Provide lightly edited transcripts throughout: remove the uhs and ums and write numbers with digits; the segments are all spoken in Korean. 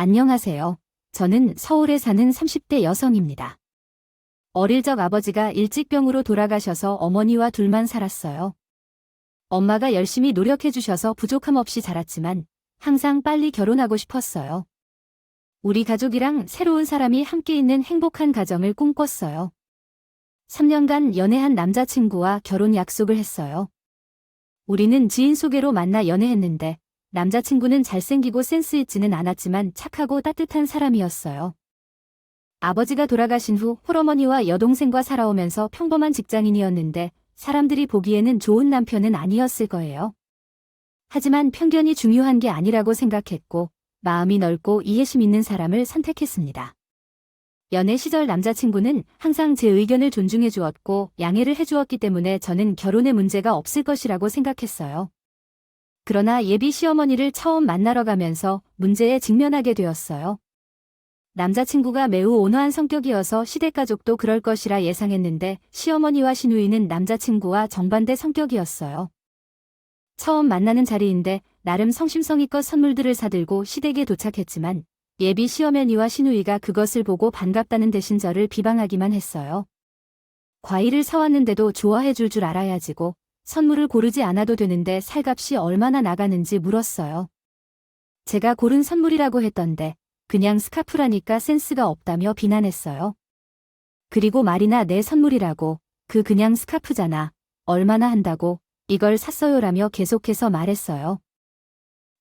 안녕하세요. 저는 서울에 사는 30대 여성입니다. 어릴 적 아버지가 일찍병으로 돌아가셔서 어머니와 둘만 살았어요. 엄마가 열심히 노력해 주셔서 부족함 없이 자랐지만 항상 빨리 결혼하고 싶었어요. 우리 가족이랑 새로운 사람이 함께 있는 행복한 가정을 꿈꿨어요. 3년간 연애한 남자친구와 결혼 약속을 했어요. 우리는 지인 소개로 만나 연애했는데 남자친구는 잘생기고 센스 있지는 않았지만 착하고 따뜻한 사람이었어요. 아버지가 돌아가신 후 홀어머니와 여동생과 살아오면서 평범한 직장인이었는데 사람들이 보기에는 좋은 남편은 아니었을 거예요. 하지만 편견이 중요한 게 아니라고 생각했고 마음이 넓고 이해심 있는 사람을 선택했습니다. 연애 시절 남자친구는 항상 제 의견을 존중해 주었고 양해를 해주었기 때문에 저는 결혼에 문제가 없을 것이라고 생각했어요. 그러나 예비 시어머니를 처음 만나러 가면서 문제에 직면하게 되었어요. 남자친구가 매우 온화한 성격이어서 시댁가족도 그럴 것이라 예상했는데 시어머니와 시누이는 남자친구와 정반대 성격이었어요. 처음 만나는 자리인데 나름 성심성의껏 선물들을 사들고 시댁에 도착했지만 예비 시어머니와 시누이가 그것을 보고 반갑다는 대신 저를 비방하기만 했어요. 과일을 사왔는데도 좋아해 줄 줄 알아야지고 선물을 고르지 않아도 되는데 살값이 얼마나 나가는지 물었어요. 제가 고른 선물이라고 했던데 그냥 스카프라니까 센스가 없다며 비난했어요. 그리고 말이나 내 선물이라고 그냥 스카프잖아. 얼마나 한다고 이걸 샀어요라며 계속해서 말했어요.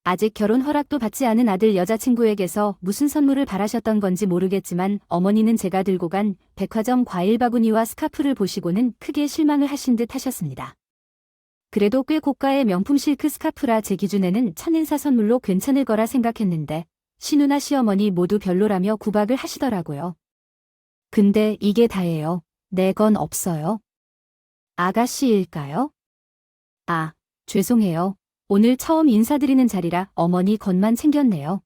아직 결혼 허락도 받지 않은 아들 여자친구에게서 무슨 선물을 바라셨던 건지 모르겠지만 어머니는 제가 들고 간 백화점 과일 바구니와 스카프를 보시고는 크게 실망을 하신 듯 하셨습니다. 그래도 꽤 고가의 명품 실크 스카프라 제 기준에는 첫인사 선물로 괜찮을 거라 생각했는데 시누나 시어머니 모두 별로라며 구박을 하시더라고요. 근데 이게 다예요. 내 건 없어요. 아가씨일까요? 아, 죄송해요. 오늘 처음 인사드리는 자리라 어머니 것만 챙겼네요.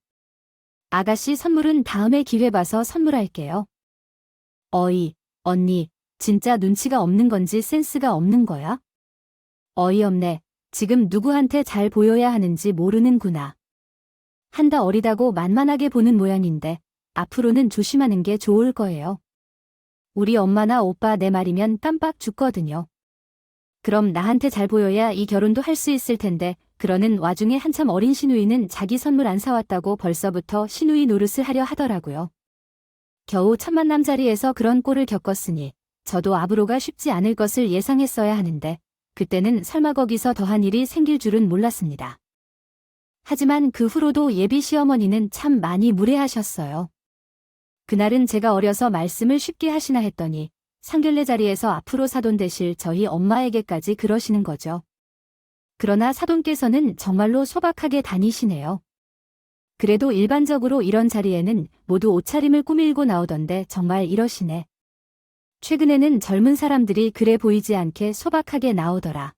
아가씨 선물은 다음에 기회 봐서 선물할게요. 어이, 언니, 진짜 눈치가 없는 건지 센스가 없는 거야? 어이없네. 지금 누구한테 잘 보여야 하는지 모르는구나. 한다 어리다고 만만하게 보는 모양인데 앞으로는 조심하는 게 좋을 거예요. 우리 엄마나 오빠 내 말이면 깜빡 죽거든요. 그럼 나한테 잘 보여야 이 결혼도 할 수 있을 텐데 그러는 와중에 한참 어린 시누이는 자기 선물 안 사왔다고 벌써부터 시누이 노릇을 하려 하더라고요. 겨우 첫 만남 자리에서 그런 꼴을 겪었으니 저도 앞으로가 쉽지 않을 것을 예상했어야 하는데 그때는 설마 거기서 더한 일이 생길 줄은 몰랐습니다. 하지만 그 후로도 예비 시어머니는 참 많이 무례하셨어요. 그날은 제가 어려서 말씀을 쉽게 하시나 했더니 상견례 자리에서 앞으로 사돈 되실 저희 엄마에게까지 그러시는 거죠. 그러나 사돈께서는 정말로 소박하게 다니시네요. 그래도 일반적으로 이런 자리에는 모두 옷차림을 꾸밀고 나오던데 정말 이러시네. 최근에는 젊은 사람들이 그래 보이지 않게 소박하게 나오더라.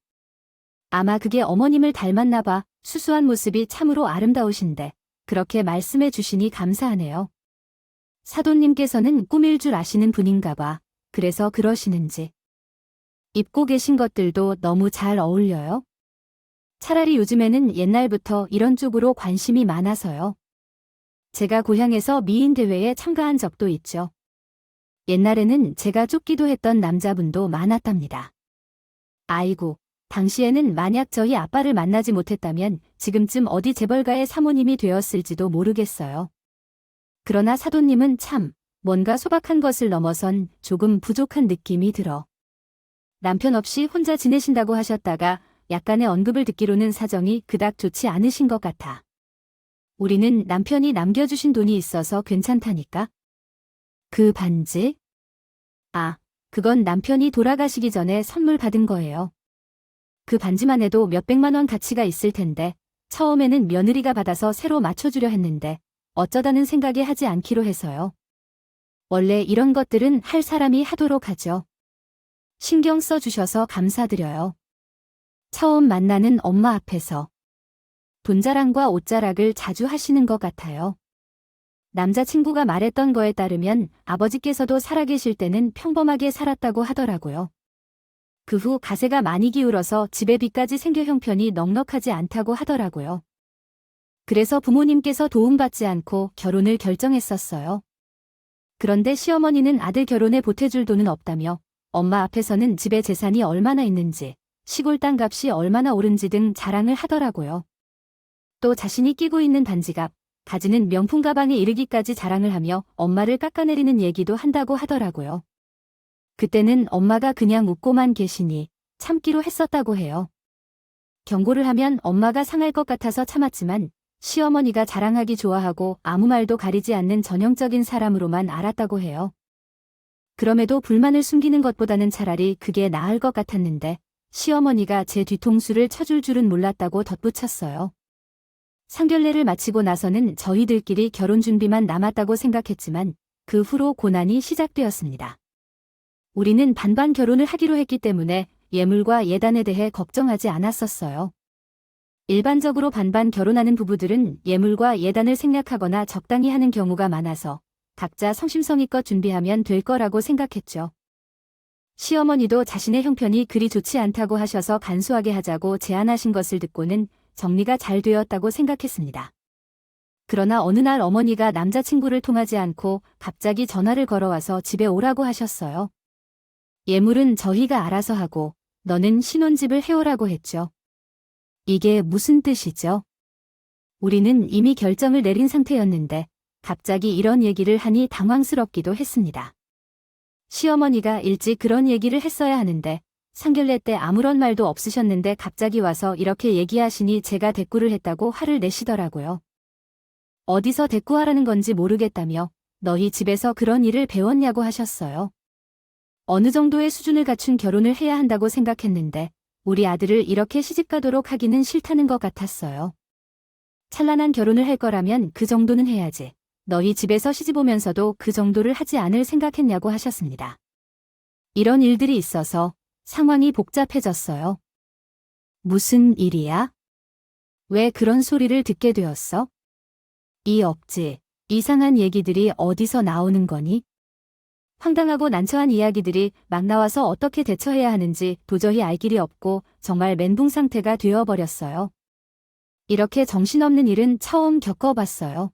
아마 그게 어머님을 닮았나 봐. 수수한 모습이 참으로 아름다우신데 그렇게 말씀해 주시니 감사하네요. 사돈님께서는 꾸밀 줄 아시는 분인가 봐. 그래서 그러시는지. 입고 계신 것들도 너무 잘 어울려요. 차라리 요즘에는 옛날부터 이런 쪽으로 관심이 많아서요. 제가 고향에서 미인 대회에 참가한 적도 있죠. 옛날에는 제가 쫓기도 했던 남자분도 많았답니다. 아이고, 당시에는 만약 저희 아빠를 만나지 못했다면 지금쯤 어디 재벌가의 사모님이 되었을지도 모르겠어요. 그러나 사돈님은 참 뭔가 소박한 것을 넘어선 조금 부족한 느낌이 들어. 남편 없이 혼자 지내신다고 하셨다가 약간의 언급을 듣기로는 사정이 그닥 좋지 않으신 것 같아. 우리는 남편이 남겨주신 돈이 있어서 괜찮다니까. 그 반지? 아, 그건 남편이 돌아가시기 전에 선물 받은 거예요. 그 반지만 해도 몇백만 원 가치가 있을 텐데 처음에는 며느리가 받아서 새로 맞춰주려 했는데 어쩌다는 생각에 하지 않기로 해서요. 원래 이런 것들은 할 사람이 하도록 하죠. 신경 써주셔서 감사드려요. 처음 만나는 엄마 앞에서 돈자랑과 옷자락을 자주 하시는 것 같아요. 남자친구가 말했던 거에 따르면 아버지께서도 살아계실 때는 평범하게 살았다고 하더라고요. 그 후 가세가 많이 기울어서 집에 빚까지 생겨 형편이 넉넉하지 않다고 하더라고요. 그래서 부모님께서 도움받지 않고 결혼을 결정했었어요. 그런데 시어머니는 아들 결혼에 보태줄 돈은 없다며 엄마 앞에서는 집에 재산이 얼마나 있는지, 시골 땅값이 얼마나 오른지 등 자랑을 하더라고요. 또 자신이 끼고 있는 반지갑, 가지는 명품 가방에 이르기까지 자랑을 하며 엄마를 깎아내리는 얘기도 한다고 하더라고요. 그때는 엄마가 그냥 웃고만 계시니 참기로 했었다고 해요. 경고를 하면 엄마가 상할 것 같아서 참았지만 시어머니가 자랑하기 좋아하고 아무 말도 가리지 않는 전형적인 사람으로만 알았다고 해요. 그럼에도 불만을 숨기는 것보다는 차라리 그게 나을 것 같았는데 시어머니가 제 뒤통수를 쳐줄 줄은 몰랐다고 덧붙였어요. 상견례를 마치고 나서는 저희들끼리 결혼 준비만 남았다고 생각했지만 그 후로 고난이 시작되었습니다. 우리는 반반 결혼을 하기로 했기 때문에 예물과 예단에 대해 걱정하지 않았었어요. 일반적으로 반반 결혼하는 부부들은 예물과 예단을 생략하거나 적당히 하는 경우가 많아서 각자 성심성의껏 준비하면 될 거라고 생각했죠. 시어머니도 자신의 형편이 그리 좋지 않다고 하셔서 간소하게 하자고 제안하신 것을 듣고는 정리가 잘 되었다고 생각했습니다. 그러나 어느 날 어머니가 남자친구를 통하지 않고 갑자기 전화를 걸어와서 집에 오라고 하셨어요. 예물은 저희가 알아서 하고 너는 신혼집을 해오라고 했죠. 이게 무슨 뜻이죠? 우리는 이미 결정을 내린 상태였는데 갑자기 이런 얘기를 하니 당황스럽기도 했습니다. 시어머니가 일찍 그런 얘기를 했어야 하는데 상견례 때 아무런 말도 없으셨는데 갑자기 와서 이렇게 얘기하시니 제가 대꾸를 했다고 화를 내시더라고요. 어디서 대꾸하라는 건지 모르겠다며 너희 집에서 그런 일을 배웠냐고 하셨어요. 어느 정도의 수준을 갖춘 결혼을 해야 한다고 생각했는데 우리 아들을 이렇게 시집가도록 하기는 싫다는 것 같았어요. 찬란한 결혼을 할 거라면 그 정도는 해야지. 너희 집에서 시집 오면서도 그 정도를 하지 않을 생각했냐고 하셨습니다. 이런 일들이 있어서 상황이 복잡해졌어요. 무슨 일이야? 왜 그런 소리를 듣게 되었어? 이 억지, 이상한 얘기들이 어디서 나오는 거니? 황당하고 난처한 이야기들이 막 나와서 어떻게 대처해야 하는지 도저히 알 길이 없고 정말 멘붕 상태가 되어버렸어요. 이렇게 정신없는 일은 처음 겪어봤어요.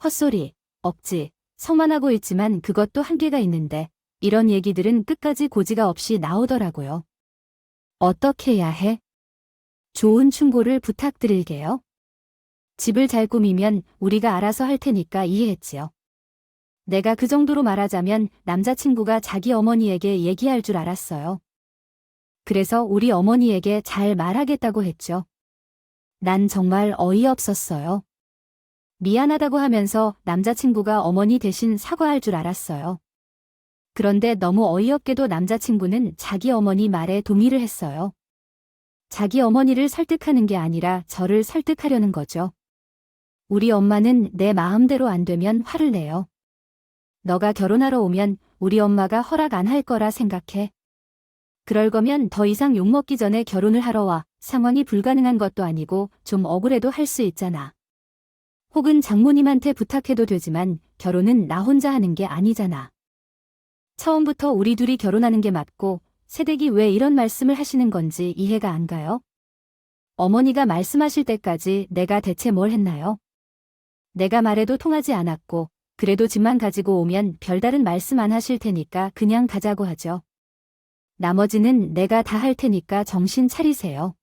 헛소리, 억지, 성만하고 있지만 그것도 한계가 있는데 이런 얘기들은 끝까지 고지가 없이 나오더라고요. 어떻게 해야 해? 좋은 충고를 부탁드릴게요. 집을 잘 꾸미면 우리가 알아서 할 테니까 이해했지요. 내가 그 정도로 말하자면 남자친구가 자기 어머니에게 얘기할 줄 알았어요. 그래서 우리 어머니에게 잘 말하겠다고 했죠. 난 정말 어이없었어요. 미안하다고 하면서 남자친구가 어머니 대신 사과할 줄 알았어요. 그런데 너무 어이없게도 남자친구는 자기 어머니 말에 동의를 했어요. 자기 어머니를 설득하는 게 아니라 저를 설득하려는 거죠. 우리 엄마는 내 마음대로 안 되면 화를 내요. 너가 결혼하러 오면 우리 엄마가 허락 안 할 거라 생각해. 그럴 거면 더 이상 욕먹기 전에 결혼을 하러 와. 상황이 불가능한 것도 아니고 좀 억울해도 할 수 있잖아. 혹은 장모님한테 부탁해도 되지만 결혼은 나 혼자 하는 게 아니잖아. 처음부터 우리 둘이 결혼하는 게 맞고 새댁이 왜 이런 말씀을 하시는 건지 이해가 안 가요? 어머니가 말씀하실 때까지 내가 대체 뭘 했나요? 내가 말해도 통하지 않았고 그래도 집만 가지고 오면 별다른 말씀 안 하실 테니까 그냥 가자고 하죠. 나머지는 내가 다 할 테니까 정신 차리세요.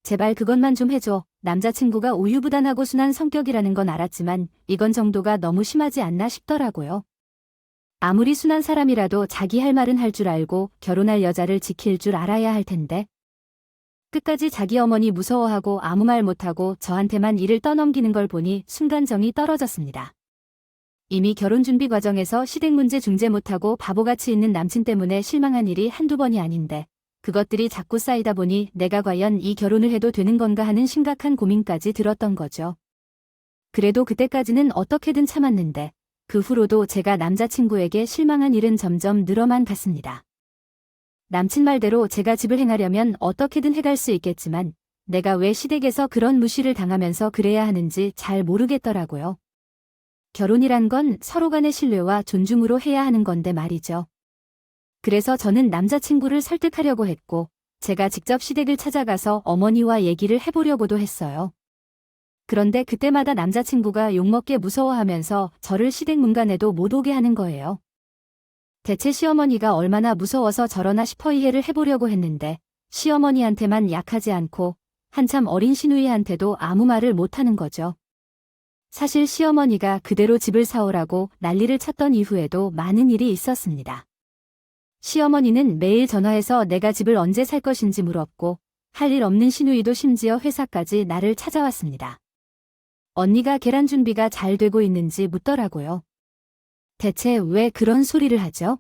제발 그것만 좀 해줘. 남자친구가 우유부단하고 순한 성격이라는 건 알았지만 이건 정도가 너무 심하지 않나 싶더라고요. 아무리 순한 사람이라도 자기 할 말은 할 줄 알고 결혼할 여자를 지킬 줄 알아야 할 텐데. 끝까지 자기 어머니 무서워하고 아무 말 못하고 저한테만 일을 떠넘기는 걸 보니 순간 정이 떨어졌습니다. 이미 결혼 준비 과정에서 시댁 문제 중재 못하고 바보같이 있는 남친 때문에 실망한 일이 한두 번이 아닌데 그것들이 자꾸 쌓이다 보니 내가 과연 이 결혼을 해도 되는 건가 하는 심각한 고민까지 들었던 거죠. 그래도 그때까지는 어떻게든 참았는데 그 후로도 제가 남자친구에게 실망한 일은 점점 늘어만 갔습니다. 남친 말대로 제가 집을 행하려면 어떻게든 해갈 수 있겠지만 내가 왜 시댁에서 그런 무시를 당하면서 그래야 하는지 잘 모르겠더라고요. 결혼이란 건 서로 간의 신뢰와 존중으로 해야 하는 건데 말이죠. 그래서 저는 남자친구를 설득하려고 했고 제가 직접 시댁을 찾아가서 어머니와 얘기를 해보려고도 했어요. 그런데 그때마다 남자친구가 욕먹게 무서워하면서 저를 시댁 문간에도 못 오게 하는 거예요. 대체 시어머니가 얼마나 무서워서 저러나 싶어 이해를 해보려고 했는데 시어머니한테만 약하지 않고 한참 어린 시누이한테도 아무 말을 못하는 거죠. 사실 시어머니가 그대로 집을 사오라고 난리를 쳤던 이후에도 많은 일이 있었습니다. 시어머니는 매일 전화해서 내가 집을 언제 살 것인지 물었고 할 일 없는 시누이도 심지어 회사까지 나를 찾아왔습니다. 언니가 계란 준비가 잘 되고 있는지 묻더라고요. 대체 왜 그런 소리를 하죠?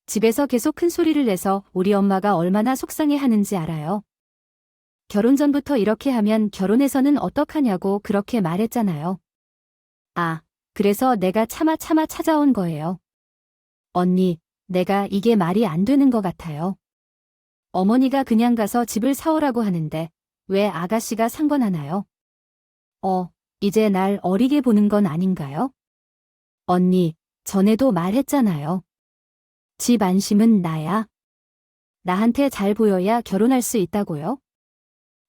집에서 계속 큰 소리를 내서 우리 엄마가 얼마나 속상해하는지 알아요. 결혼 전부터 이렇게 하면 결혼해서는 어떡하냐고 그렇게 말했잖아요. 아, 그래서 내가 차마 찾아온 거예요. 언니, 내가 이게 말이 안 되는 것 같아요. 어머니가 그냥 가서 집을 사오라고 하는데 왜 아가씨가 상관하나요? 이제 날 어리게 보는 건 아닌가요? 언니, 전에도 말했잖아요. 집 안심은 나야. 나한테 잘 보여야 결혼할 수 있다고요?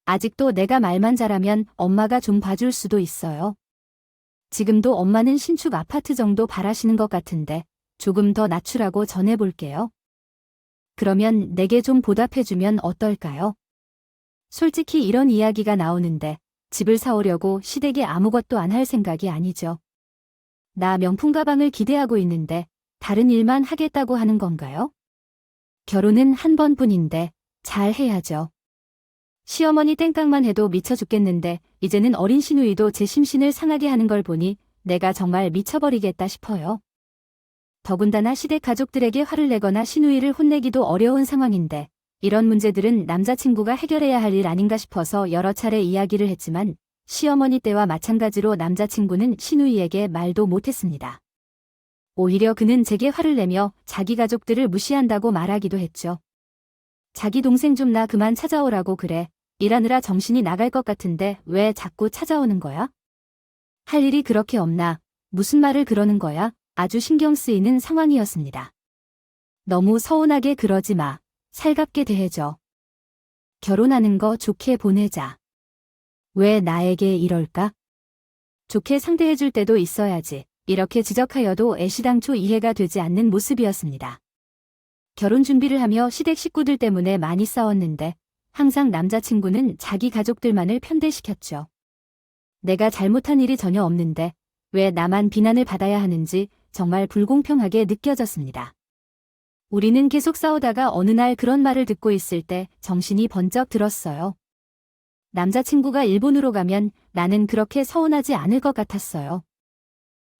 아직도 내가 말만 잘하면 엄마가 좀 봐줄 수도 있어요. 지금도 엄마는 신축 아파트 정도 바라시는 것 같은데 조금 더 낮추라고 전해볼게요. 그러면 내게 좀 보답해주면 어떨까요? 솔직히 이런 이야기가 나오는데 집을 사오려고 시댁에 아무것도 안 할 생각이 아니죠. 나 명품 가방을 기대하고 있는데 다른 일만 하겠다고 하는 건가요? 결혼은 한 번뿐인데 잘 해야죠. 시어머니 땡깡만 해도 미쳐 죽겠는데 이제는 어린 시누이도 제 심신을 상하게 하는 걸 보니 내가 정말 미쳐버리겠다 싶어요. 더군다나 시댁 가족들에게 화를 내거나 시누이를 혼내기도 어려운 상황인데 이런 문제들은 남자친구가 해결해야 할 일 아닌가 싶어서 여러 차례 이야기를 했지만 시어머니 때와 마찬가지로 남자친구는 시누이에게 말도 못했습니다. 오히려 그는 제게 화를 내며 자기 가족들을 무시한다고 말하기도 했죠. 자기 동생 좀 나 그만 찾아오라고 그래. 일하느라 정신이 나갈 것 같은데 왜 자꾸 찾아오는 거야? 할 일이 그렇게 없나? 무슨 말을 그러는 거야? 아주 신경 쓰이는 상황이었습니다. 너무 서운하게 그러지 마. 살갑게 대해줘. 결혼하는 거 좋게 보내자. 왜 나에게 이럴까? 좋게 상대해줄 때도 있어야지. 이렇게 지적하여도 애시당초 이해가 되지 않는 모습이었습니다. 결혼 준비를 하며 시댁 식구들 때문에 많이 싸웠는데 항상 남자친구는 자기 가족들만을 편대시켰죠. 내가 잘못한 일이 전혀 없는데 왜 나만 비난을 받아야 하는지 정말 불공평하게 느껴졌습니다. 우리는 계속 싸우다가 어느 날 그런 말을 듣고 있을 때 정신이 번쩍 들었어요. 남자친구가 일본으로 가면 나는 그렇게 서운하지 않을 것 같았어요.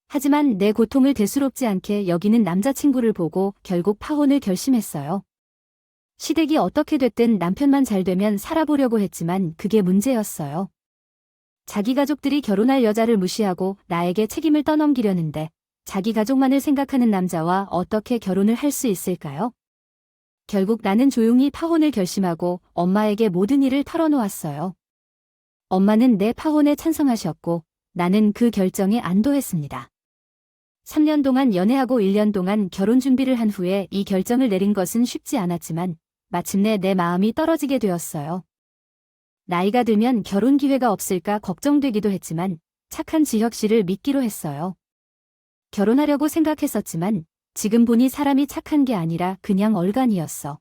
하지만 내 고통을 대수롭지 않게 여기는 남자친구를 보고 결국 파혼을 결심했어요. 시댁이 어떻게 됐든 남편만 잘 되면 살아보려고 했지만 그게 문제였어요. 자기 가족들이 결혼할 여자를 무시하고 나에게 책임을 떠넘기려는데 자기 가족만을 생각하는 남자와 어떻게 결혼을 할 수 있을까요? 결국 나는 조용히 파혼을 결심하고 엄마에게 모든 일을 털어놓았어요. 엄마는 내 파혼에 찬성하셨고 나는 그 결정에 안도했습니다. 3년 동안 연애하고 1년 동안 결혼 준비를 한 후에 이 결정을 내린 것은 쉽지 않았지만 마침내 내 마음이 떨어지게 되었어요. 나이가 들면 결혼 기회가 없을까 걱정되기도 했지만 착한 지혁 씨를 믿기로 했어요. 결혼하려고 생각했었지만 지금 보니 사람이 착한 게 아니라 그냥 얼간이었어.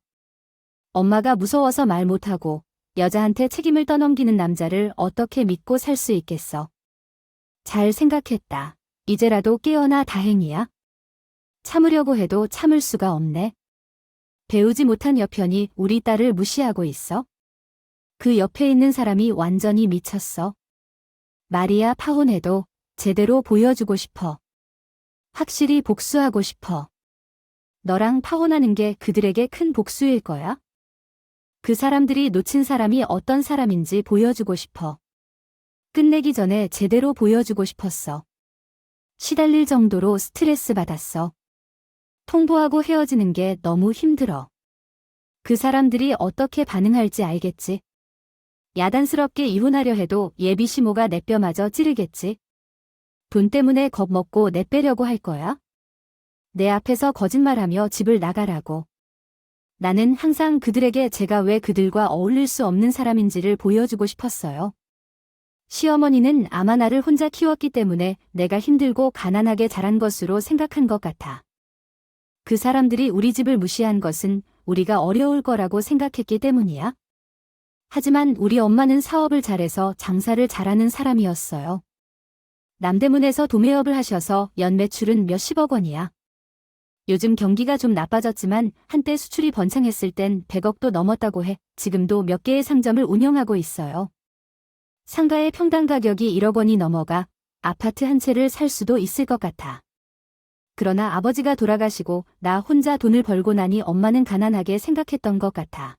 엄마가 무서워서 말 못하고 여자한테 책임을 떠넘기는 남자를 어떻게 믿고 살 수 있겠어. 잘 생각했다. 이제라도 깨어나 다행이야. 참으려고 해도 참을 수가 없네. 배우지 못한 여편이 우리 딸을 무시하고 있어. 그 옆에 있는 사람이 완전히 미쳤어. 말이야 파혼해도 제대로 보여주고 싶어. 확실히 복수하고 싶어. 너랑 파혼하는 게 그들에게 큰 복수일 거야? 그 사람들이 놓친 사람이 어떤 사람인지 보여주고 싶어. 끝내기 전에 제대로 보여주고 싶었어. 시달릴 정도로 스트레스 받았어. 통보하고 헤어지는 게 너무 힘들어. 그 사람들이 어떻게 반응할지 알겠지? 야단스럽게 이혼하려 해도 예비 시모가 내 뼈마저 찌르겠지? 돈 때문에 겁먹고 내빼려고 할 거야? 내 앞에서 거짓말하며 집을 나가라고. 나는 항상 그들에게 제가 왜 그들과 어울릴 수 없는 사람인지를 보여주고 싶었어요. 시어머니는 아마 나를 혼자 키웠기 때문에 내가 힘들고 가난하게 자란 것으로 생각한 것 같아. 그 사람들이 우리 집을 무시한 것은 우리가 어려울 거라고 생각했기 때문이야. 하지만 우리 엄마는 사업을 잘해서 장사를 잘하는 사람이었어요. 남대문에서 도매업을 하셔서 연 매출은 몇십억 원이야. 요즘 경기가 좀 나빠졌지만 한때 수출이 번창했을 땐 100억도 넘었다고 해. 지금도 몇 개의 상점을 운영하고 있어요. 상가의 평당 가격이 1억 원이 넘어가 아파트 한 채를 살 수도 있을 것 같아. 그러나 아버지가 돌아가시고 나 혼자 돈을 벌고 나니 엄마는 가난하게 생각했던 것 같아.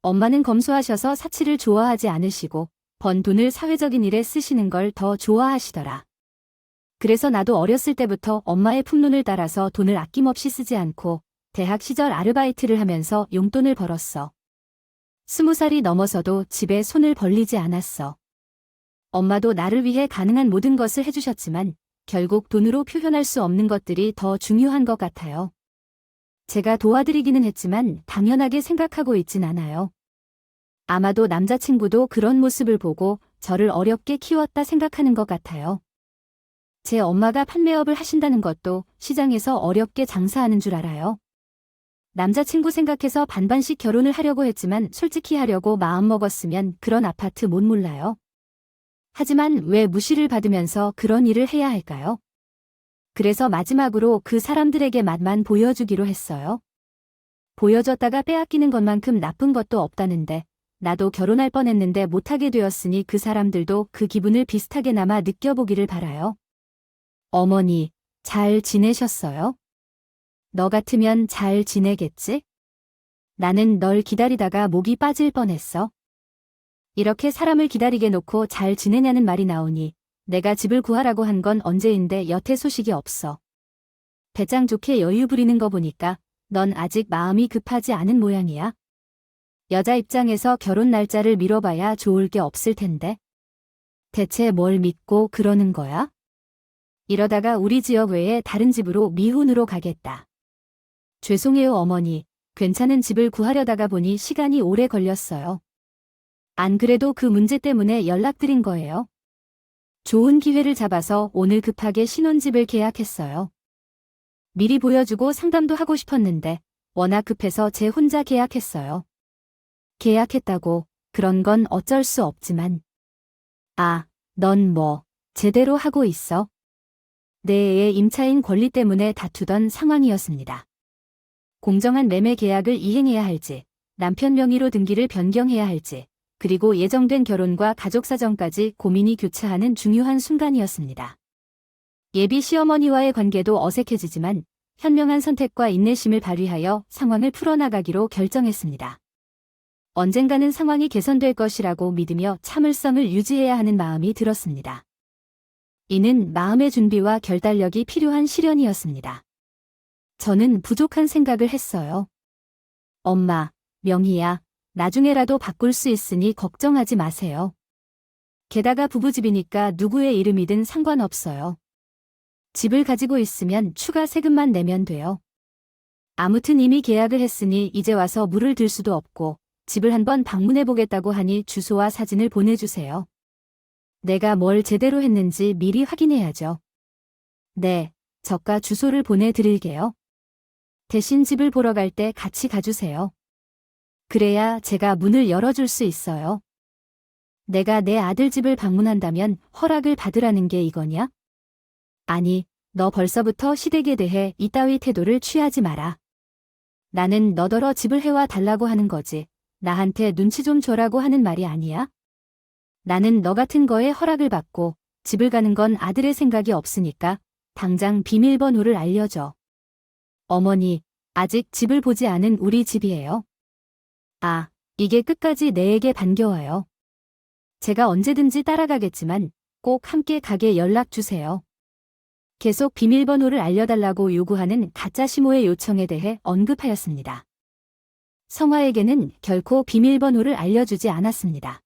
엄마는 검소하셔서 사치를 좋아하지 않으시고 번 돈을 사회적인 일에 쓰시는 걸 더 좋아하시더라. 그래서 나도 어렸을 때부터 엄마의 품론을 따라서 돈을 아낌없이 쓰지 않고 대학 시절 아르바이트를 하면서 용돈을 벌었어. 20살이 넘어서도 집에 손을 벌리지 않았어. 엄마도 나를 위해 가능한 모든 것을 해주셨지만 결국 돈으로 표현할 수 없는 것들이 더 중요한 것 같아요. 제가 도와드리기는 했지만 당연하게 생각하고 있진 않아요. 아마도 남자친구도 그런 모습을 보고 저를 어렵게 키웠다 생각하는 것 같아요. 제 엄마가 판매업을 하신다는 것도 시장에서 어렵게 장사하는 줄 알아요. 남자친구 생각해서 반반씩 결혼을 하려고 했지만 솔직히 하려고 마음먹었으면 그런 아파트 못 몰라요. 하지만 왜 무시를 받으면서 그런 일을 해야 할까요? 그래서 마지막으로 그 사람들에게 맛만 보여주기로 했어요. 보여줬다가 빼앗기는 것만큼 나쁜 것도 없다는데 나도 결혼할 뻔했는데 못하게 되었으니 그 사람들도 그 기분을 비슷하게나마 느껴보기를 바라요. 어머니, 잘 지내셨어요? 너 같으면 잘 지내겠지? 나는 널 기다리다가 목이 빠질 뻔했어. 이렇게 사람을 기다리게 놓고 잘 지내냐는 말이 나오니 내가 집을 구하라고 한 건 언제인데 여태 소식이 없어. 배짱 좋게 여유 부리는 거 보니까 넌 아직 마음이 급하지 않은 모양이야. 여자 입장에서 결혼 날짜를 미뤄봐야 좋을 게 없을 텐데. 대체 뭘 믿고 그러는 거야? 이러다가 우리 지역 외에 다른 집으로 미혼으로 가겠다. 죄송해요 어머니. 괜찮은 집을 구하려다가 보니 시간이 오래 걸렸어요. 안 그래도 그 문제 때문에 연락드린 거예요. 좋은 기회를 잡아서 오늘 급하게 신혼집을 계약했어요. 미리 보여주고 상담도 하고 싶었는데 워낙 급해서 제 혼자 계약했어요. 계약했다고 그런 건 어쩔 수 없지만. 아, 넌 뭐 제대로 하고 있어? 내 애의 임차인 권리 때문에 다투던 상황이었습니다. 공정한 매매 계약을 이행해야 할지, 남편 명의로 등기를 변경해야 할지, 그리고 예정된 결혼과 가족 사정까지 고민이 교차하는 중요한 순간이었습니다. 예비 시어머니와의 관계도 어색해지지만 현명한 선택과 인내심을 발휘하여 상황을 풀어나가기로 결정했습니다. 언젠가는 상황이 개선될 것이라고 믿으며 참을성을 유지해야 하는 마음이 들었습니다. 이는 마음의 준비와 결단력이 필요한 시련이었습니다. 저는 부족한 생각을 했어요. 엄마, 명희야, 나중에라도 바꿀 수 있으니 걱정하지 마세요. 게다가 부부집이니까 누구의 이름이든 상관없어요. 집을 가지고 있으면 추가 세금만 내면 돼요. 아무튼 이미 계약을 했으니 이제 와서 물을 들 수도 없고 집을 한번 방문해보겠다고 하니 주소와 사진을 보내주세요. 내가 뭘 제대로 했는지 미리 확인해야죠. 네, 저가 주소를 보내드릴게요. 대신 집을 보러 갈 때 같이 가주세요. 그래야 제가 문을 열어줄 수 있어요. 내가 내 아들 집을 방문한다면 허락을 받으라는 게 이거냐? 아니, 너 벌써부터 시댁에 대해 이따위 태도를 취하지 마라. 나는 너더러 집을 해와 달라고 하는 거지. 나한테 눈치 좀 줘라고 하는 말이 아니야? 나는 너 같은 거에 허락을 받고 집을 가는 건 아들의 생각이 없으니까 당장 비밀번호를 알려줘. 어머니, 아직 집을 보지 않은 우리 집이에요. 아, 이게 끝까지 내에게 반겨워요. 제가 언제든지 따라가겠지만 꼭 함께 가게 연락 주세요. 계속 비밀번호를 알려달라고 요구하는 가짜 시모의 요청에 대해 언급하였습니다. 성화에게는 결코 비밀번호를 알려주지 않았습니다.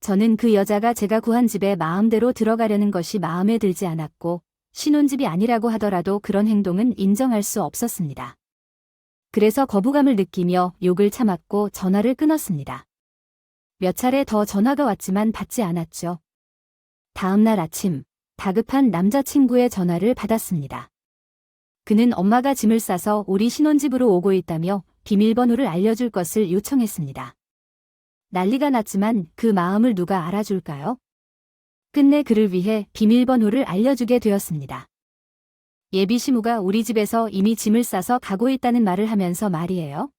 저는 그 여자가 제가 구한 집에 마음대로 들어가려는 것이 마음에 들지 않았고 신혼집이 아니라고 하더라도 그런 행동은 인정할 수 없었습니다. 그래서 거부감을 느끼며 욕을 참았고 전화를 끊었습니다. 몇 차례 더 전화가 왔지만 받지 않았죠. 다음 날 아침, 다급한 남자친구의 전화를 받았습니다. 그는 엄마가 짐을 싸서 우리 신혼집으로 오고 있다며 비밀번호를 알려줄 것을 요청했습니다. 난리가 났지만 그 마음을 누가 알아줄까요? 끝내 그를 위해 비밀번호를 알려주게 되었습니다. 예비 시모가 우리 집에서 이미 짐을 싸서 가고 있다는 말을 하면서 말이에요.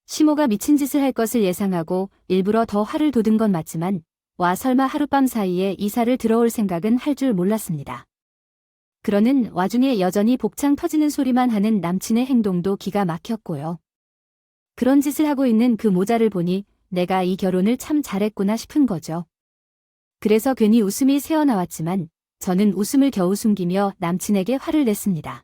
시모가 미친 짓을 할 것을 예상하고 일부러 더 화를 돋은 건 맞지만 와 설마 하룻밤 사이에 이사를 들어올 생각은 할 줄 몰랐습니다. 그러는 와중에 여전히 복창 터지는 소리만 하는 남친의 행동도 기가 막혔고요. 그런 짓을 하고 있는 그 모자를 보니 내가 이 결혼을 참 잘했구나 싶은 거죠. 그래서 괜히 웃음이 새어나왔지만 저는 웃음을 겨우 숨기며 남친에게 화를 냈습니다.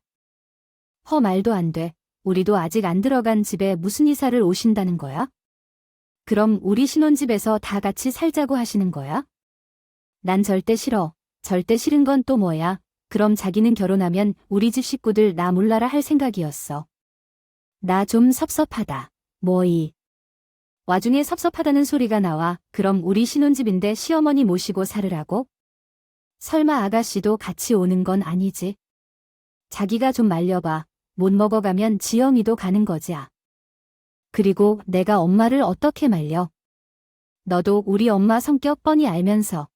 말도 안 돼. 우리도 아직 안 들어간 집에 무슨 이사를 오신다는 거야? 그럼 우리 신혼집에서 다 같이 살자고 하시는 거야? 난 절대 싫어. 절대 싫은 건 또 뭐야? 그럼 자기는 결혼하면 우리 집 식구들 나 몰라라 할 생각이었어. 나 좀 섭섭하다. 뭐이. 와중에 섭섭하다는 소리가 나와 그럼 우리 신혼집인데 시어머니 모시고 살으라고? 설마 아가씨도 같이 오는 건 아니지? 자기가 좀 말려봐. 못 먹어가면 지영이도 가는 거지야. 그리고 내가 엄마를 어떻게 말려? 너도 우리 엄마 성격 뻔히 알면서.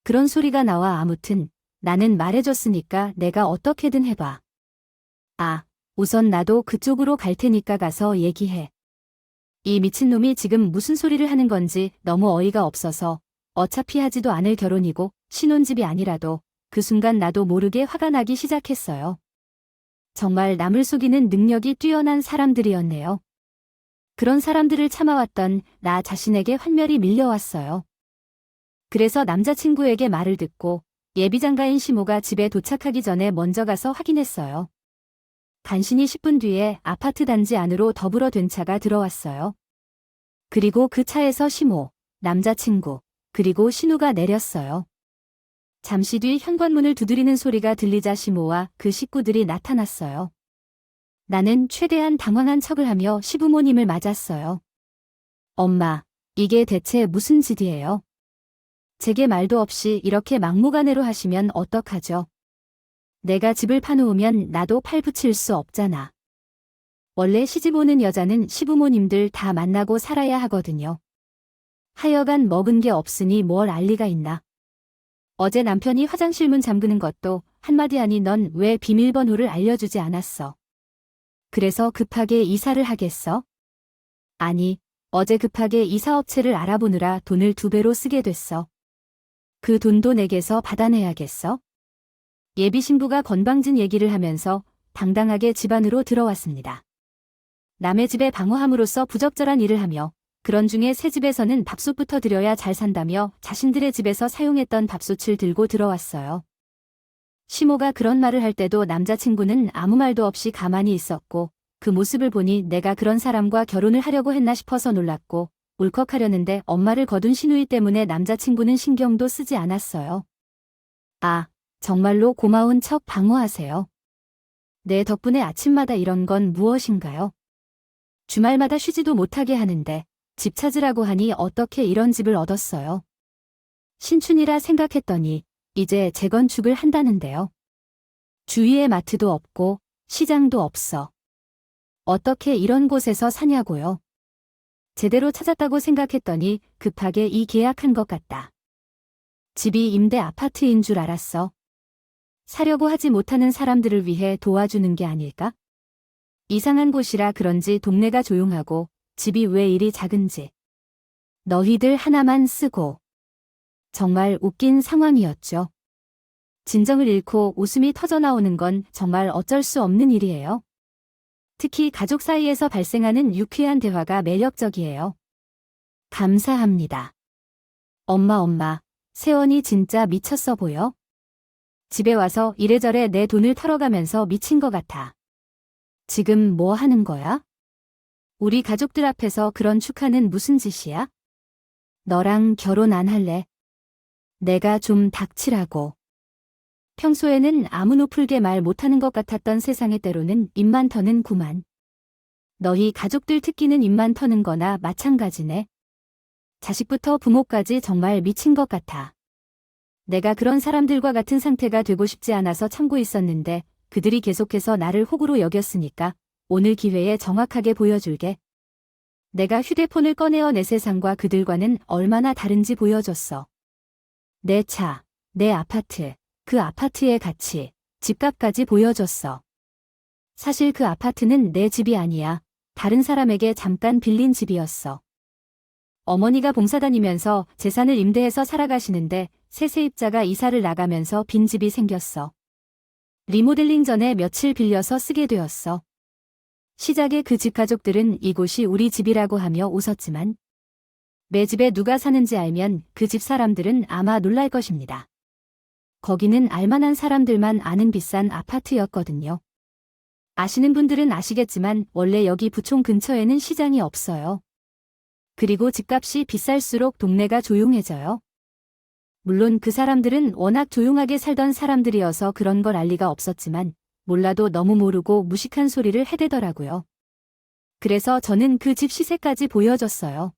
그런 소리가 나와 아무튼 나는 말해줬으니까 내가 어떻게든 해봐. 우선 나도 그쪽으로 갈 테니까 가서 얘기해. 이 미친놈이 지금 무슨 소리를 하는 건지 너무 어이가 없어서 어차피 하지도 않을 결혼이고 신혼집이 아니라도 그 순간 나도 모르게 화가 나기 시작했어요. 정말 남을 속이는 능력이 뛰어난 사람들이었네요. 그런 사람들을 참아왔던 나 자신에게 환멸이 밀려왔어요. 그래서 남자친구에게 말을 듣고 예비장가인 시모가 집에 도착하기 전에 먼저 가서 확인했어요. 간신히 10분 뒤에 아파트 단지 안으로 더불어 된 차가 들어왔어요. 그리고 그 차에서 시모, 남자친구, 그리고 신우가 내렸어요. 잠시 뒤 현관문을 두드리는 소리가 들리자 시모와 그 식구들이 나타났어요. 나는 최대한 당황한 척을 하며 시부모님을 맞았어요. 엄마, 이게 대체 무슨 짓이에요? 제게 말도 없이 이렇게 막무가내로 하시면 어떡하죠? 내가 집을 파놓으면 나도 팔 붙일 수 없잖아. 원래 시집 오는 여자는 시부모님들 다 만나고 살아야 하거든요. 하여간 먹은 게 없으니 뭘 알 리가 있나. 어제 남편이 화장실 문 잠그는 것도 한마디 하니 넌 왜 비밀번호를 알려주지 않았어? 그래서 급하게 이사를 하겠어? 아니, 어제 급하게 이사업체를 알아보느라 돈을 2배로 쓰게 됐어. 그 돈도 내게서 받아내야겠어? 예비 신부가 건방진 얘기를 하면서 당당하게 집 안으로 들어왔습니다. 남의 집에 방어함으로써 부적절한 일을 하며 그런 중에 새 집에서는 밥솥부터 드려야 잘 산다며 자신들의 집에서 사용했던 밥솥을 들고 들어왔어요. 시모가 그런 말을 할 때도 남자친구는 아무 말도 없이 가만히 있었고 그 모습을 보니 내가 그런 사람과 결혼을 하려고 했나 싶어서 놀랐고 울컥하려는데 엄마를 거둔 시누이 때문에 남자친구는 신경도 쓰지 않았어요. 정말로 고마운 척 방어하세요. 내 덕분에 아침마다 이런 건 무엇인가요? 주말마다 쉬지도 못하게 하는데 집 찾으라고 하니 어떻게 이런 집을 얻었어요? 신춘이라 생각했더니 이제 재건축을 한다는데요. 주위에 마트도 없고 시장도 없어. 어떻게 이런 곳에서 사냐고요? 제대로 찾았다고 생각했더니 급하게 이 계약한 것 같다. 집이 임대 아파트인 줄 알았어. 사려고 하지 못하는 사람들을 위해 도와주는 게 아닐까? 이상한 곳이라 그런지 동네가 조용하고 집이 왜 이리 작은지. 너희들 하나만 쓰고. 정말 웃긴 상황이었죠. 진정을 잃고 웃음이 터져나오는 건 정말 어쩔 수 없는 일이에요. 특히 가족 사이에서 발생하는 유쾌한 대화가 매력적이에요. 감사합니다. 엄마, 세원이 진짜 미쳤어 보여? 집에 와서 이래저래 내 돈을 털어가면서 미친 것 같아. 지금 뭐 하는 거야? 우리 가족들 앞에서 그런 축하는 무슨 짓이야? 너랑 결혼 안 할래? 내가 좀 닥치라고. 평소에는 아무 노풀게 말 못하는 것 같았던 세상에 때로는 입만 터는 구만. 너희 가족들 특기는 입만 터는 거나 마찬가지네. 자식부터 부모까지 정말 미친 것 같아. 내가 그런 사람들과 같은 상태가 되고 싶지 않아서 참고 있었는데 그들이 계속해서 나를 호구로 여겼으니까 오늘 기회에 정확하게 보여줄게. 내가 휴대폰을 꺼내어 내 세상과 그들과는 얼마나 다른지 보여줬어. 내 차, 내 아파트, 그 아파트의 가치, 집값까지 보여줬어. 사실 그 아파트는 내 집이 아니야. 다른 사람에게 잠깐 빌린 집이었어. 어머니가 봉사 다니면서 재산을 임대해서 살아가시는데 새 세입자가 이사를 나가면서 빈 집이 생겼어. 리모델링 전에 며칠 빌려서 쓰게 되었어. 시작에 그 집 가족들은 이곳이 우리 집이라고 하며 웃었지만 매 집에 누가 사는지 알면 그 집 사람들은 아마 놀랄 것입니다. 거기는 알만한 사람들만 아는 비싼 아파트였거든요. 아시는 분들은 아시겠지만 원래 여기 부총 근처에는 시장이 없어요. 그리고 집값이 비쌀수록 동네가 조용해져요. 물론 그 사람들은 워낙 조용하게 살던 사람들이어서 그런 걸 알 리가 없었지만 몰라도 너무 모르고 무식한 소리를 해대더라고요. 그래서 저는 그 집 시세까지 보여줬어요.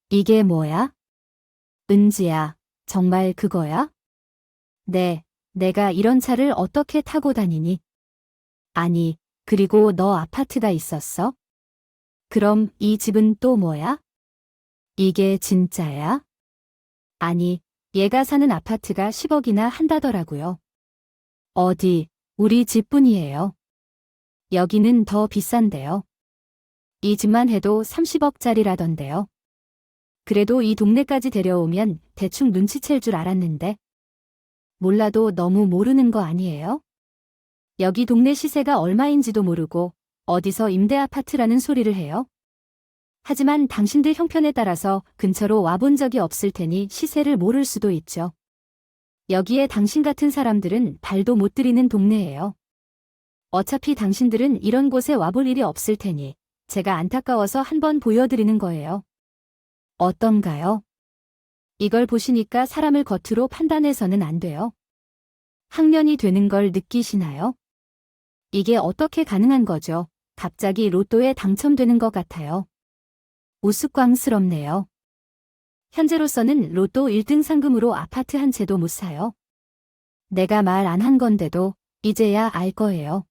이게 뭐야? 은지야, 정말 그거야? 네, 내가 이런 차를 어떻게 타고 다니니? 아니, 그리고 너 아파트가 있었어? 그럼 이 집은 또 뭐야? 이게 진짜야? 아니, 얘가 사는 아파트가 10억이나 한다더라고요. 어디, 우리 집뿐이에요. 여기는 더 비싼데요. 이 집만 해도 30억짜리라던데요. 그래도 이 동네까지 데려오면 대충 눈치챌 줄 알았는데. 몰라도 너무 모르는 거 아니에요? 여기 동네 시세가 얼마인지도 모르고 어디서 임대 아파트라는 소리를 해요? 하지만 당신들 형편에 따라서 근처로 와본 적이 없을 테니 시세를 모를 수도 있죠. 여기에 당신 같은 사람들은 발도 못 들이는 동네예요. 어차피 당신들은 이런 곳에 와볼 일이 없을 테니 제가 안타까워서 한번 보여드리는 거예요. 어떤가요? 이걸 보시니까 사람을 겉으로 판단해서는 안 돼요. 학년이 되는 걸 느끼시나요? 이게 어떻게 가능한 거죠? 갑자기 로또에 당첨되는 것 같아요. 우스꽝스럽네요. 현재로서는 로또 1등 상금으로 아파트 한 채도 못 사요. 내가 말 안 한 건데도 이제야 알 거예요.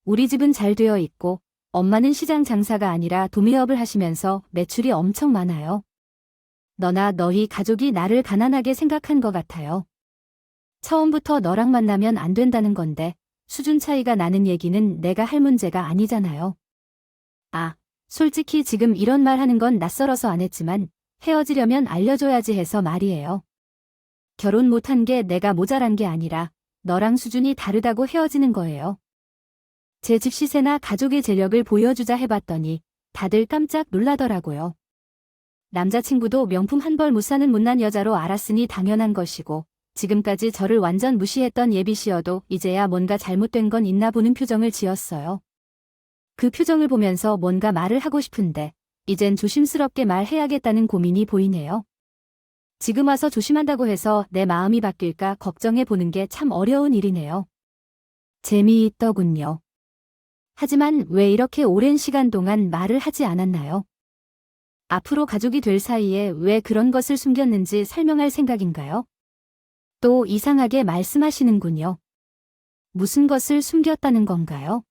우리 집은 잘 되어 있고 엄마는 시장 장사가 아니라 도매업을 하시면서 매출이 엄청 많아요. 너나 너희 가족이 나를 가난하게 생각한 것 같아요. 처음부터 너랑 만나면 안 된다는 건데 수준 차이가 나는 얘기는 내가 할 문제가 아니잖아요. 솔직히 지금 이런 말 하는 건 낯설어서 안 했지만 헤어지려면 알려줘야지 해서 말이에요. 결혼 못한 게 내가 모자란 게 아니라 너랑 수준이 다르다고 헤어지는 거예요. 제 집 시세나 가족의 재력을 보여주자 해봤더니 다들 깜짝 놀라더라고요. 남자친구도 명품 한 벌 못 사는 못난 여자로 알았으니 당연한 것이고 지금까지 저를 완전 무시했던 예비씨여도 이제야 뭔가 잘못된 건 있나 보는 표정을 지었어요. 그 표정을 보면서 뭔가 말을 하고 싶은데 이젠 조심스럽게 말해야겠다는 고민이 보이네요. 지금 와서 조심한다고 해서 내 마음이 바뀔까 걱정해 보는 게 참 어려운 일이네요. 재미있더군요. 하지만 왜 이렇게 오랜 시간 동안 말을 하지 않았나요? 앞으로 가족이 될 사이에 왜 그런 것을 숨겼는지 설명할 생각인가요? 또 이상하게 말씀하시는군요. 무슨 것을 숨겼다는 건가요?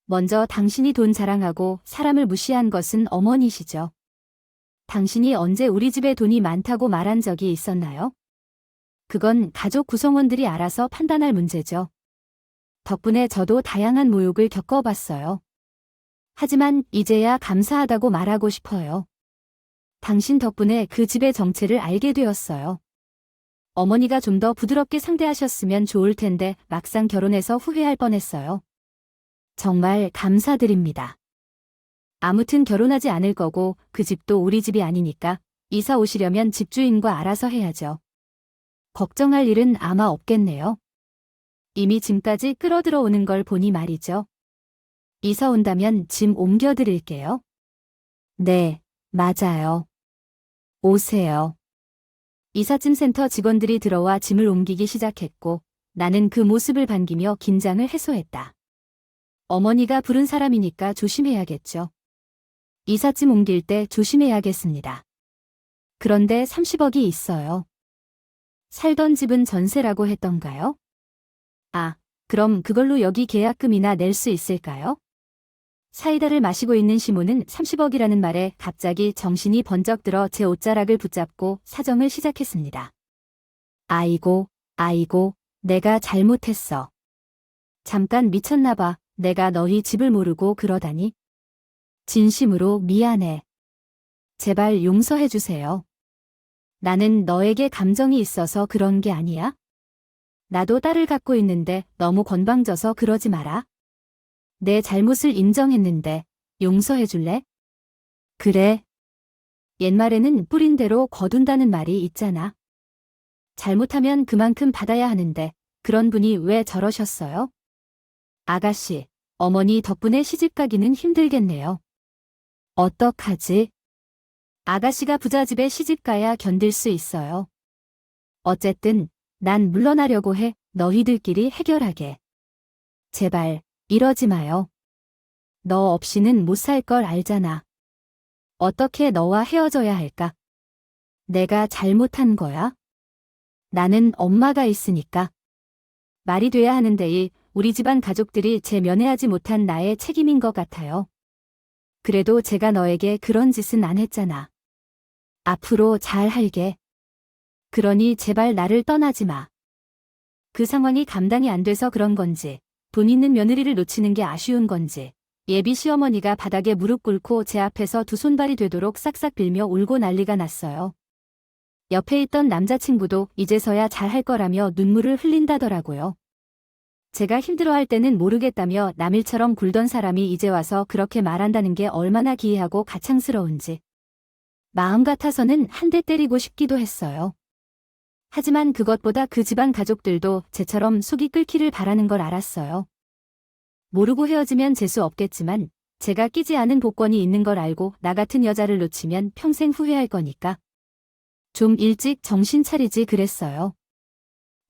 먼저 당신이 돈 자랑하고 사람을 무시한 것은 어머니시죠. 당신이 언제 우리 집에 돈이 많다고 말한 적이 있었나요? 그건 가족 구성원들이 알아서 판단할 문제죠. 덕분에 저도 다양한 모욕을 겪어봤어요. 하지만 이제야 감사하다고 말하고 싶어요. 당신 덕분에 그 집의 정체를 알게 되었어요. 어머니가 좀 더 부드럽게 상대하셨으면 좋을 텐데 막상 결혼해서 후회할 뻔했어요. 정말 감사드립니다. 아무튼 결혼하지 않을 거고 그 집도 우리 집이 아니니까 이사 오시려면 집주인과 알아서 해야죠. 걱정할 일은 아마 없겠네요. 이미 짐까지 끌어들어 오는 걸 보니 말이죠. 이사 온다면 짐 옮겨드릴게요. 네, 맞아요. 오세요. 이삿짐 센터 직원들이 들어와 짐을 옮기기 시작했고 나는 그 모습을 반기며 긴장을 해소했다. 어머니가 부른 사람이니까 조심해야겠죠. 이삿짐 옮길 때 조심해야겠습니다. 그런데 30억이 있어요. 살던 집은 전세라고 했던가요? 아, 그럼 그걸로 여기 계약금이나 낼 수 있을까요? 사이다를 마시고 있는 시모는 30억이라는 말에 갑자기 정신이 번쩍 들어 제 옷자락을 붙잡고 사정을 시작했습니다. 아이고, 내가 잘못했어. 잠깐 미쳤나 봐. 내가 너희 집을 모르고 그러다니. 진심으로 미안해. 제발 용서해 주세요. 나는 너에게 감정이 있어서 그런 게 아니야? 나도 딸을 갖고 있는데 너무 건방져서 그러지 마라. 내 잘못을 인정했는데 용서해 줄래? 그래. 옛말에는 뿌린 대로 거둔다는 말이 있잖아. 잘못하면 그만큼 받아야 하는데 그런 분이 왜 저러셨어요? 아가씨, 어머니 덕분에 시집가기는 힘들겠네요. 어떡하지? 아가씨가 부잣집에 시집가야 견딜 수 있어요. 어쨌든 난 물러나려고 해. 너희들끼리 해결하게. 제발 이러지 마요. 너 없이는 못 살 걸 알잖아. 어떻게 너와 헤어져야 할까? 내가 잘못한 거야? 나는 엄마가 있으니까. 말이 돼야 하는데 우리 집안 가족들이 제 면회하지 못한 나의 책임인 것 같아요. 그래도 제가 너에게 그런 짓은 안 했잖아. 앞으로 잘 할게. 그러니 제발 나를 떠나지 마. 그 상황이 감당이 안 돼서 그런 건지, 돈 있는 며느리를 놓치는 게 아쉬운 건지, 예비 시어머니가 바닥에 무릎 꿇고 제 앞에서 두 손발이 되도록 싹싹 빌며 울고 난리가 났어요. 옆에 있던 남자친구도 이제서야 잘할 거라며 눈물을 흘린다더라고요. 제가 힘들어할 때는 모르겠다며 남일처럼 굴던 사람이 이제 와서 그렇게 말한다는 게 얼마나 기이하고 가창스러운지. 마음 같아서는 한 대 때리고 싶기도 했어요. 하지만 그것보다 그 집안 가족들도 제처럼 속이 끓기를 바라는 걸 알았어요. 모르고 헤어지면 재수 없겠지만 제가 끼지 않은 복권이 있는 걸 알고 나 같은 여자를 놓치면 평생 후회할 거니까. 좀 일찍 정신 차리지 그랬어요.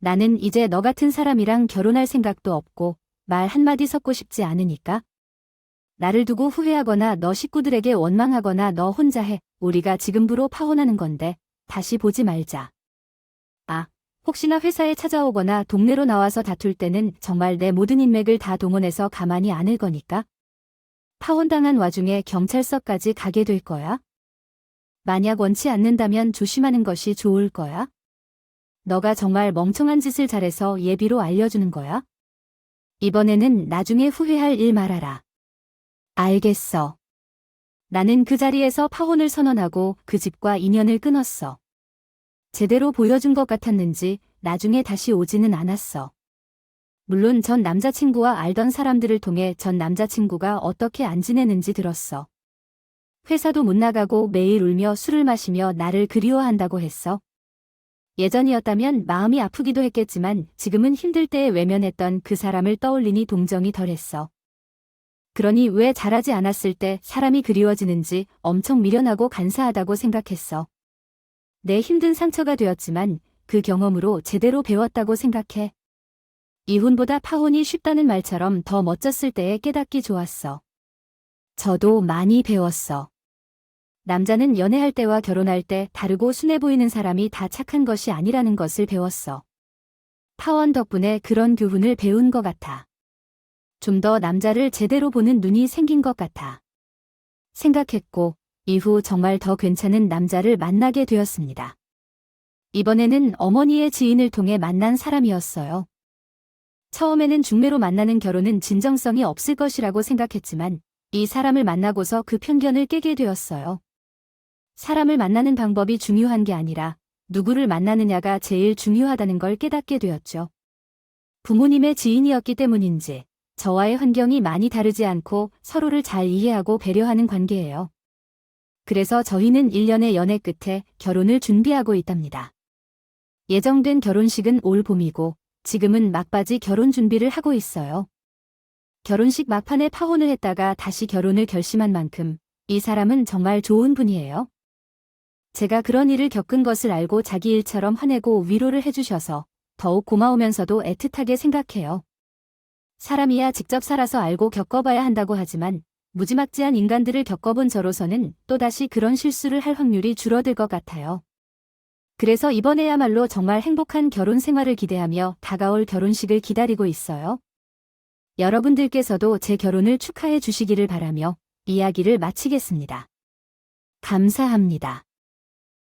나는 이제 너 같은 사람이랑 결혼할 생각도 없고 말 한마디 섞고 싶지 않으니까. 나를 두고 후회하거나 너 식구들에게 원망하거나 너 혼자 해. 우리가 지금부로 파혼하는 건데 다시 보지 말자. 아, 혹시나 회사에 찾아오거나 동네로 나와서 다툴 때는 정말 내 모든 인맥을 다 동원해서 가만히 안을 거니까. 파혼당한 와중에 경찰서까지 가게 될 거야. 만약 원치 않는다면 조심하는 것이 좋을 거야. 너가 정말 멍청한 짓을 잘해서 예비로 알려주는 거야. 이번에는 나중에 후회할 일 말아라. 알겠어. 나는 그 자리에서 파혼을 선언하고 그 집과 인연을 끊었어. 제대로 보여준 것 같았는지 나중에 다시 오지는 않았어. 물론 전 남자친구와 알던 사람들을 통해 전 남자친구가 어떻게 안 지내는지 들었어. 회사도 못 나가고 매일 울며 술을 마시며 나를 그리워한다고 했어. 예전이었다면 마음이 아프기도 했겠지만 지금은 힘들 때에 외면했던 그 사람을 떠올리니 동정이 덜했어. 그러니 왜 잘하지 않았을 때 사람이 그리워지는지 엄청 미련하고 간사하다고 생각했어. 내 힘든 상처가 되었지만 그 경험으로 제대로 배웠다고 생각해. 이혼보다 파혼이 쉽다는 말처럼 더 멋졌을 때에 깨닫기 좋았어. 저도 많이 배웠어. 남자는 연애할 때와 결혼할 때 다르고 순해 보이는 사람이 다 착한 것이 아니라는 것을 배웠어. 파혼 덕분에 그런 교훈을 배운 것 같아. 좀 더 남자를 제대로 보는 눈이 생긴 것 같아. 생각했고 이후 정말 더 괜찮은 남자를 만나게 되었습니다. 이번에는 어머니의 지인을 통해 만난 사람이었어요. 처음에는 중매로 만나는 결혼은 진정성이 없을 것이라고 생각했지만 이 사람을 만나고서 그 편견을 깨게 되었어요. 사람을 만나는 방법이 중요한 게 아니라 누구를 만나느냐가 제일 중요하다는 걸 깨닫게 되었죠. 부모님의 지인이었기 때문인지 저와의 환경이 많이 다르지 않고 서로를 잘 이해하고 배려하는 관계예요. 그래서 저희는 1년의 연애 끝에 결혼을 준비하고 있답니다. 예정된 결혼식은 올 봄이고 지금은 막바지 결혼 준비를 하고 있어요. 결혼식 막판에 파혼을 했다가 다시 결혼을 결심한 만큼 이 사람은 정말 좋은 분이에요. 제가 그런 일을 겪은 것을 알고 자기 일처럼 화내고 위로를 해주셔서 더욱 고마우면서도 애틋하게 생각해요. 사람이야 직접 살아서 알고 겪어봐야 한다고 하지만 무지막지한 인간들을 겪어본 저로서는 또다시 그런 실수를 할 확률이 줄어들 것 같아요. 그래서 이번에야말로 정말 행복한 결혼 생활을 기대하며 다가올 결혼식을 기다리고 있어요. 여러분들께서도 제 결혼을 축하해 주시기를 바라며 이야기를 마치겠습니다. 감사합니다.